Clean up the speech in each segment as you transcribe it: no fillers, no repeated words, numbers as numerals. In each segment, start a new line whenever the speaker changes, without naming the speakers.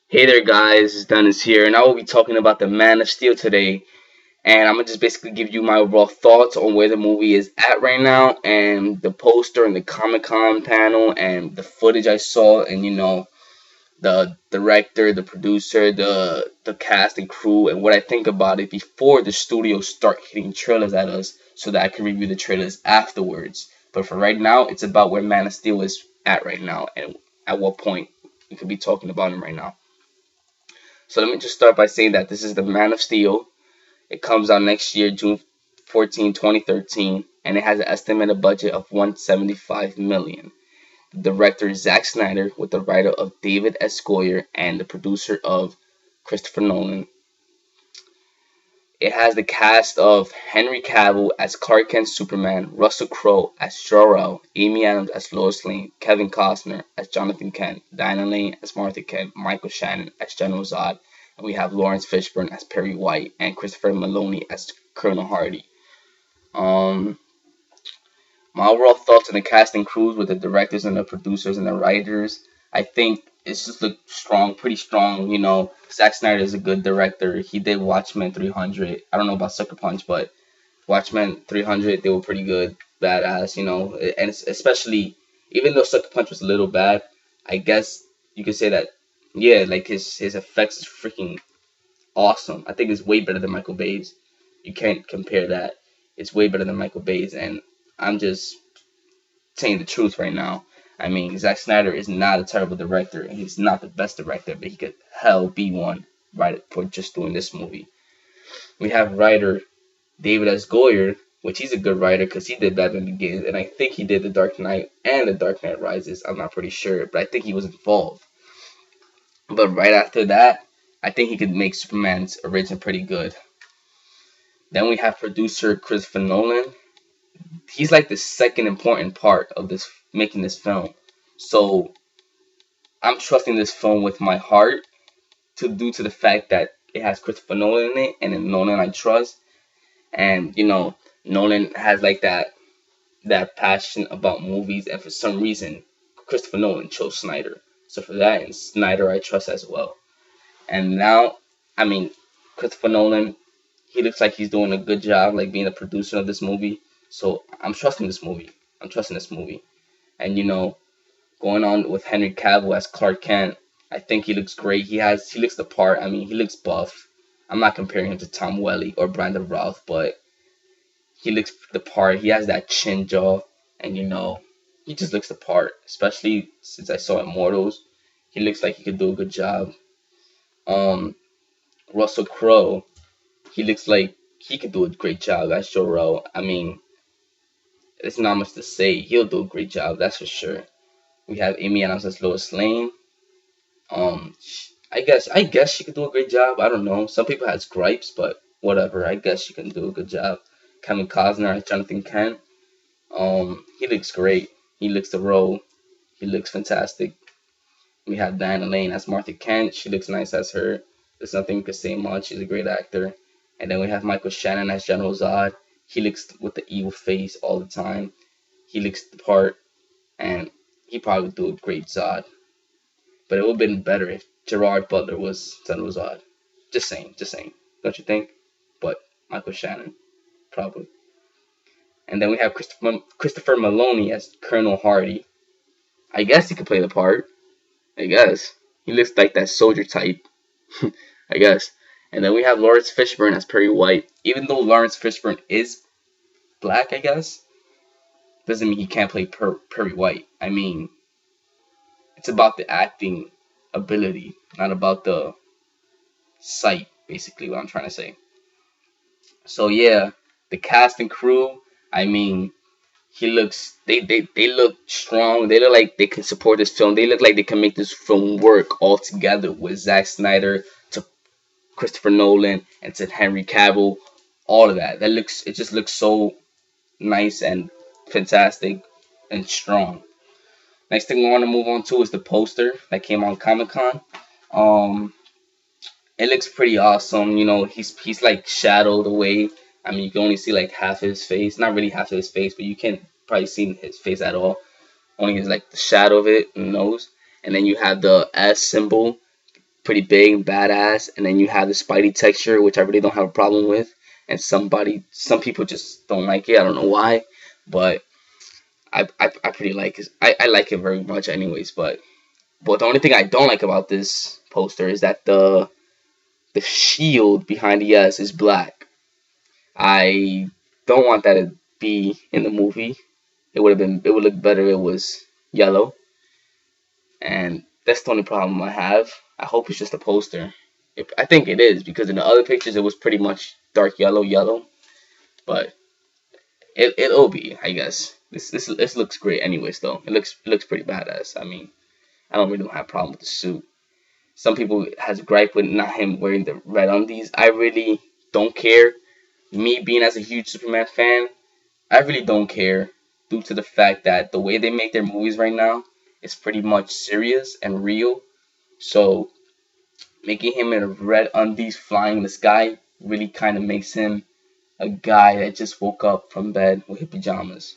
Hey there, guys. Dennis here, and I will be talking about the Man of Steel today. And I'm gonna just basically give you my overall thoughts on where the movie is at right now, and the poster and the Comic Con panel, and the footage I saw, and the director, the producer, the cast and crew, and what I think about it before the studios start hitting trailers at us, so that I can review the trailers afterwards. But for right now, it's about where Man of Steel is at right now, and at what point we could be talking about him right now. So let me just start by saying that this is the Man of Steel. It comes out next year, June 14, 2013, and it has an estimated budget of 175 million. The director is Zack Snyder, with the writer of David S. Goyer and the producer of Christopher Nolan. It has the cast of Henry Cavill as Clark Kent Superman, Russell Crowe as Jor-El, Amy Adams as Lois Lane, Kevin Costner as Jonathan Kent, Diana Lane as Martha Kent, Michael Shannon as General Zod, and we have Lawrence Fishburne as Perry White and Christopher Maloney as Colonel Hardy. Um, my overall thoughts on the cast and crews with the directors and the producers and the writers, I think it's just look strong, pretty strong. Zack Snyder is a good director. He did Watchmen 300. I don't know about Sucker Punch, but Watchmen 300, they were pretty good, badass. And especially, even though Sucker Punch was a little bad, I guess you could say that, yeah, like his effects is freaking awesome. I think it's way better than Michael Bay's. You can't compare that. It's way better than Michael Bay's, and I'm just saying the truth right now. I mean, Zack Snyder is not a terrible director, and he's not the best director, but he could hell be one right for just doing this movie. We have writer David S. Goyer, which he's a good writer because he did Batman Begins, and I think he did The Dark Knight and The Dark Knight Rises. I'm not pretty sure, but I think he was involved. But right after that, I think he could make Superman's origin pretty good. Then we have producer Christopher Nolan. He's like the second important part of this making this film. So I'm trusting this film with my heart to due to the fact that it has Christopher Nolan in it, and in Nolan I trust. And Nolan has like that passion about movies, and for some reason, Christopher Nolan chose Snyder. So for that, and Snyder I trust as well. And now, I mean, Christopher Nolan, he looks like he's doing a good job, like being a producer of this movie. So I'm trusting this movie. I'm trusting this movie. And going on with Henry Cavill as Clark Kent, I think he looks great. He looks the part. I mean, he looks buff. I'm not comparing him to Tom Welly or Brandon Routh, but he looks the part. He has that chin jaw, and he just looks the part. Especially since I saw Immortals, he looks like he could do a good job. Um, Russell Crowe, he looks like he could do a great job as Jor-El. I mean, there's not much to say. He'll do a great job, that's for sure. We have Amy Adams as Lois Lane. I guess she could do a great job. I don't know. Some people has gripes, but whatever. I guess she can do a good job. Kevin Costner as Jonathan Kent. He looks great. He looks the role. He looks fantastic. We have Diana Lane as Martha Kent. She looks nice as her. There's nothing you could say much. She's a great actor. And then we have Michael Shannon as General Zod. He looks with the evil face all the time. He looks the part, and he probably would do a great Zod. But it would have been better if Gerard Butler was General Zod. Just saying, just saying. Don't you think? But Michael Shannon, probably. And then we have Christopher Maloney as Colonel Hardy. I guess he could play the part. I guess. He looks like that soldier type. I guess. And then we have Lawrence Fishburne as Perry White. Even though Lawrence Fishburne is black, I guess, doesn't mean he can't play Perry White. I mean, it's about the acting ability, not about the sight, basically, what I'm trying to say. So, yeah, the cast and crew, I mean, they look strong. They look like they can support this film. They look like they can make this film work all together with Zack Snyder to Christopher Nolan and to Henry Cavill, all of that. It just looks so nice and fantastic and strong. Next thing we want to move on to is the poster that came on Comic Con. Um, it looks pretty awesome. He's like shadowed away. I mean, you can only see like half his face. Not really half of his face, but you can't probably see his face at all. Only his like the shadow of it, and nose. And then you have the S symbol pretty big and badass, and then you have the Spidey texture, which I really don't have a problem with, and some people just don't like it. I don't know why, but I pretty like it. I like it very much, anyways. But the only thing I don't like about this poster is that the shield behind the S is black. I don't want that to be in the movie. It would look better if it was yellow, and that's the only problem I have. I hope it's just a poster. I think it is, because in the other pictures it was pretty much dark yellow, but it'll be, I guess. This looks great anyways though. It looks pretty badass. I mean, I don't really have a problem with the suit. Some people has gripe with not him wearing the red undies. I really don't care. Me being as a huge Superman fan, I really don't care, due to the fact that the way they make their movies right now is pretty much serious and real. So making him in a red undies flying in the sky really kind of makes him a guy that just woke up from bed with his pajamas.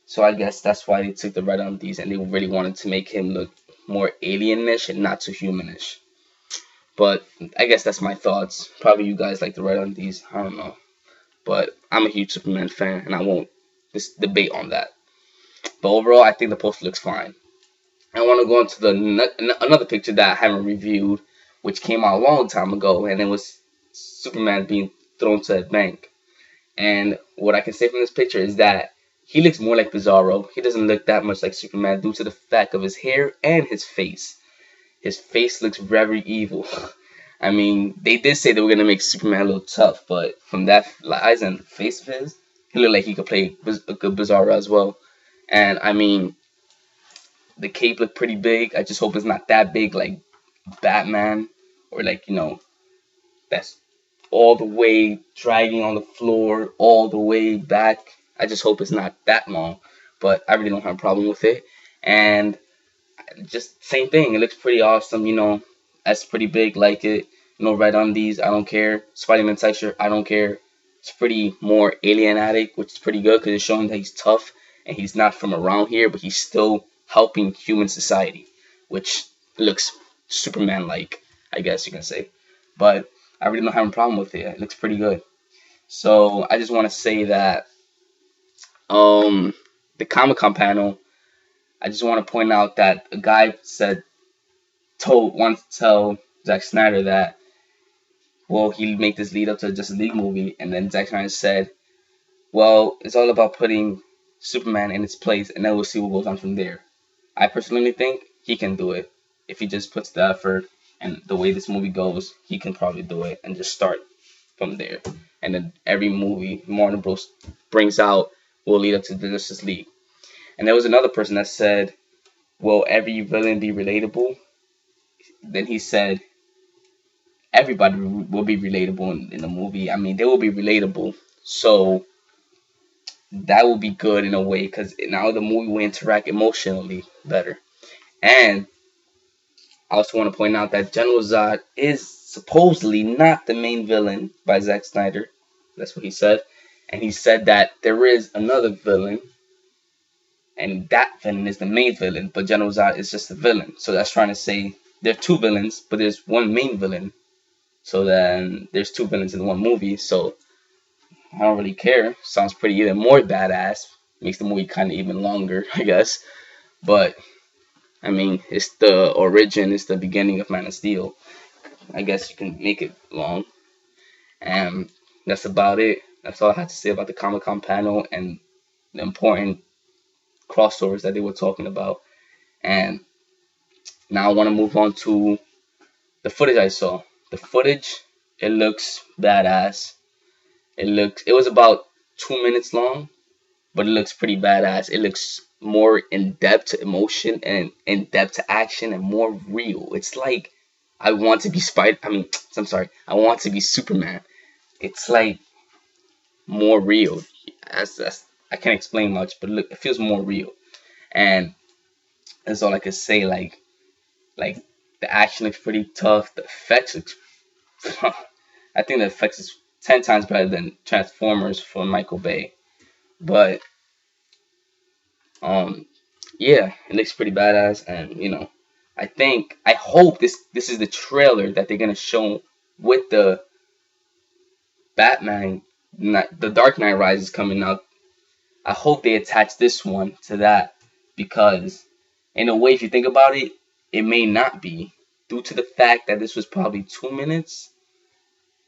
So I guess that's why they took the red undies, and they really wanted to make him look more alienish and not too humanish. But I guess that's my thoughts. Probably you guys like the red undies. I don't know. But I'm a huge Superman fan, and I won't just debate on that. But overall, I think the poster looks fine. I want to go into another picture that I haven't reviewed, which came out a long time ago, and it was Superman being thrown to a bank. And what I can say from this picture is that he looks more like Bizarro. He doesn't look that much like Superman due to the fact of his hair and his face. His face looks very evil. I mean, they did say they were gonna make Superman a little tough, but from that eyes and face of his, he looked like he could play a good Bizarro as well. And I mean, the cape looked pretty big. I just hope it's not that big like Batman, or like, that's all the way dragging on the floor all the way back. I just hope it's not that long, but I really don't have a problem with it. And just same thing. It looks pretty awesome. That's pretty big. Like it. No red undies. I don't care. Spider-Man texture. I don't care. It's pretty more alienatic, which is pretty good because it's showing that he's tough and he's not from around here, but he's still helping human society, which looks Superman-like, I guess you can say. But I really don't have a problem with it. It looks pretty good. So I just want to say that the Comic-Con panel, I just want to point out that a guy wanted to tell Zack Snyder that, well, he'll make this lead up to a Justice League movie, and then Zack Snyder said, well, it's all about putting Superman in its place, and then we'll see what goes on from there. I personally think he can do it. If he just puts the effort and the way this movie goes, he can probably do it and just start from there. And then every movie Warner Bros. Brings out will lead up to the Justice League. And there was another person that said, will every villain be relatable? Then he said, everybody will be relatable in the movie. I mean, they will be relatable. So that will be good in a way, because now the movie will interact emotionally better. And I also want to point out that General Zod is supposedly not the main villain by Zack Snyder. That's what he said. And he said that there is another villain, and that villain is the main villain, but General Zod is just a villain. So that's trying to say there are two villains, but there's one main villain. So then there's two villains in one movie. So I don't really care. Sounds pretty even more badass. Makes the movie kind of even longer, I guess. But I mean, it's the origin, it's the beginning of Man of Steel. I guess you can make it long. And that's about it. That's all I had to say about the Comic-Con panel and the important crossovers that they were talking about. And now I want to move on to the footage I saw. The footage, it looks badass. It was about 2 minutes long, but it looks pretty badass. It looks more in depth to emotion and in depth to action and more real. It's like I want to be I want to be Superman. It's like more real. I can't explain much, but look, it feels more real. And that's all I can say. Like the action looks pretty tough. The effects looks I think the effects is 10 times better than Transformers from Michael Bay. But yeah, it looks pretty badass, and I hope this is the trailer that they're gonna show with the Batman, the Dark Knight Rises coming out. I hope they attach this one to that, because in a way, if you think about it, it may not be, due to the fact that this was probably 2 minutes,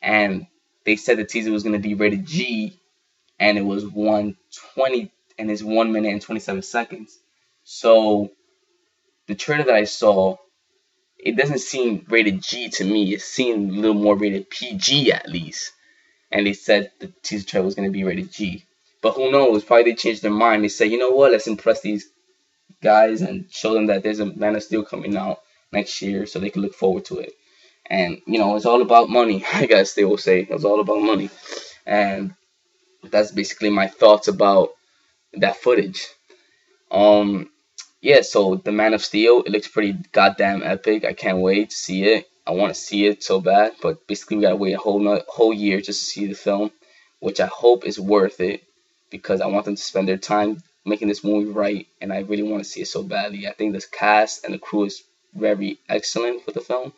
and they said the teaser was gonna be rated G, and it was 120, and it's 1 minute and 27 seconds. So the trailer that I saw, it doesn't seem rated G to me. It seemed a little more rated PG at least. And they said the teaser trailer was gonna be rated G. But who knows? Probably they changed their mind. They say, you know what? Let's impress these guys and show them that there's a Man of Steel coming out next year, so they can look forward to it. And it's all about money. I guess they will say it's all about money. And that's basically my thoughts about that footage. Um, yeah. So the Man of Steel, it looks pretty goddamn epic. I can't wait to see it. I want to see it so bad, but basically we gotta wait a whole year just to see the film, which I hope is worth it, because I want them to spend their time making this movie right, and I really want to see it so badly. I think this cast and the crew is very excellent for the film,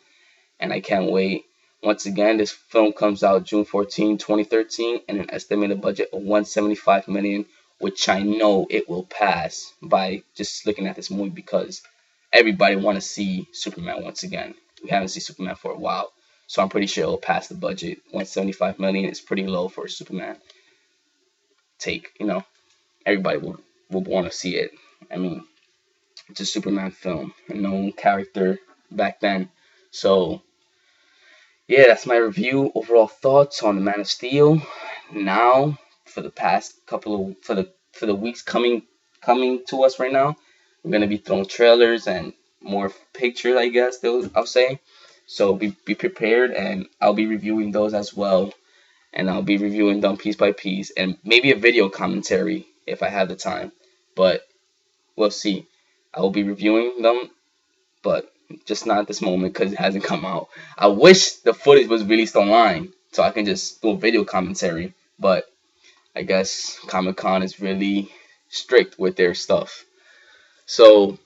and I can't wait. Once again, this film comes out June 14, 2013, and an estimated budget of 175 million, which I know it will pass by just looking at this movie, because everybody want to see Superman once again. We haven't seen Superman for a while, so I'm pretty sure it'll pass the budget. 175 million is pretty low for a Superman take. Everybody will want to see it. I mean, it's a Superman film, a known character back then. So yeah, that's my review. Overall thoughts on the Man of Steel. Now, for the past couple of for the weeks coming to us right now, we're gonna be throwing trailers and more pictures, I guess I'll say. So be prepared, and I'll be reviewing those as well, and I'll be reviewing them piece by piece, and maybe a video commentary if I have the time. But we'll see. I will be reviewing them, but just not at this moment because it hasn't come out. I wish the footage was released online so I can just do a video commentary, but I guess Comic-Con is really strict with their stuff. So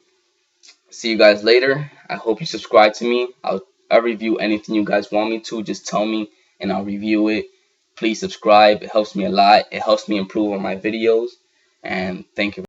see you guys later. I hope you subscribe to me. I'll review anything you guys want me to. Just tell me and I'll review it. Please subscribe. It helps me a lot. It helps me improve on my videos. And thank you.